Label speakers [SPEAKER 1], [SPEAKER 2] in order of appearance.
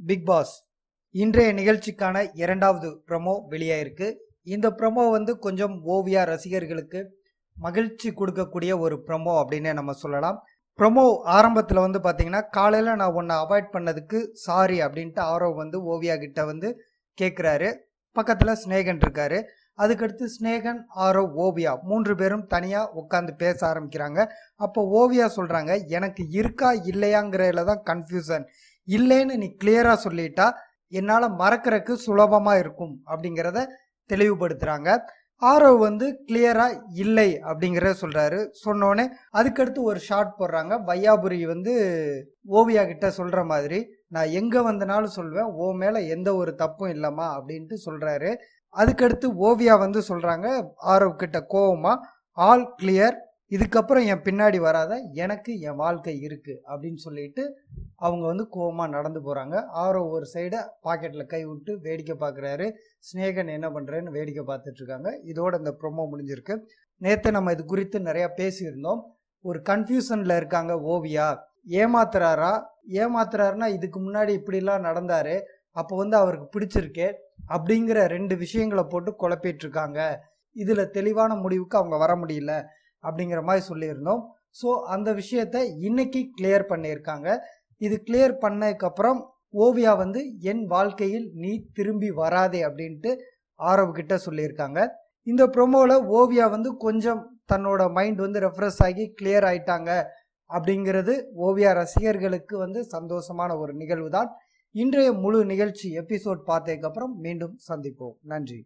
[SPEAKER 1] Big pass இன்றைய நிகழ்ச்சிக்கான இரண்டாவது ப்ரமோ வெளியாயிருக்கு. இந்த ப்ரமோ கொஞ்சம் ஓவியா ரசிகர்களுக்கு மகிழ்ச்சி கொடுக்கக்கூடிய ஒரு ப்ரமோ அப்படின்னு நம்ம சொல்லலாம். ப்ரமோ ஆரம்பத்தில் பார்த்தீங்கன்னா, காலையில் நான் உன்னை அவாய்ட் பண்ணதுக்கு சாரி அப்படின்ட்டு ஆரவ் ஓவியா கிட்ட கேட்குறாரு. பக்கத்தில் ஸ்னேகன் இருக்காரு. அதுக்கடுத்து ஸ்னேகன், ஆரவ், ஓவியா 3 பேரும் தனியாக உட்காந்து பேச ஆரம்பிக்கிறாங்க. அப்போ ஓவியா சொல்கிறாங்க, எனக்கு இருக்கா இல்லையாங்கிறதுல தான் கன்ஃபியூசன். இல்லைன்னு நீ கிளியரா சொல்லிட்டா என்னால் மறக்கிறதுக்கு சுலபமாக இருக்கும் அப்படிங்கிறத தெளிவுபடுத்துகிறாங்க. ஆரவ் கிளியரா இல்லை அப்படிங்கிறத சொல்றாரு. சொன்னோடனே அதுக்கடுத்து ஒரு ஷார்ட் போடுறாங்க. வையாபுரி ஓவியா கிட்ட சொல்ற மாதிரி, நான் எங்க வந்தனாலும் சொல்வேன், ஓ மேல எந்த ஒரு தப்பும் இல்லம்மா அப்படின்ட்டு சொல்றாரு. அதுக்கடுத்து ஓவியா சொல்றாங்க ஆரவ் கிட்ட கோவமா, ஆல் கிளியர், இதுக்கப்புறம் என் பின்னாடி வராத, எனக்கு என் வாழ்க்கை இருக்கு அப்படின்னு சொல்லிட்டு அவங்க கோவமா நடந்து போறாங்க. ஆரவ் ஒரு சைடை பாக்கெட்ல கை விட்டு வேடிக்கை பார்க்குறாரு. ஸ்னேகன் என்ன பண்றேன்னு வேடிக்கை பார்த்துட்டு இருக்காங்க. இதோட இந்த ப்ரொமோ முடிஞ்சிருக்கு. நேற்று நம்ம இது குறித்து நிறைய பேசியிருந்தோம். ஒரு கன்ஃபியூஷன்ல இருக்காங்க ஓவியா. ஏமாத்துறாருன்னா இதுக்கு முன்னாடி இப்படிலாம் நடந்தாரு, அப்போ அவருக்கு பிடிச்சிருக்கு அப்படிங்கிற 2 விஷயங்களை போட்டு குழப்பிட்டு இருக்காங்க. இதுல தெளிவான முடிவுக்கு அவங்க வர முடியல அப்படிங்கிற மாதிரி சொல்லியிருந்தோம். ஸோ அந்த விஷயத்த இன்னைக்கு கிளியர் பண்ணியிருக்காங்க. இது கிளியர் பண்ணதுக்கப்புறம் ஓவியா என் வாழ்க்கையில் நீ திரும்பி வராதே அப்படின்ட்டு ஆரவ் கிட்ட சொல்லியிருக்காங்க. இந்த ப்ரொமோவில் ஓவியா கொஞ்சம் தன்னோட மைண்ட் ரெஃப்ரெஷ் ஆகி கிளியர் ஆயிட்டாங்க அப்படிங்கிறது ஓவியா ரசிகர்களுக்கு சந்தோஷமான ஒரு நிகழ்வு தான். இன்றைய முழு நிகழ்ச்சி எபிசோட் பார்த்ததுக்கப்புறம் மீண்டும் சந்திப்போம். நன்றி.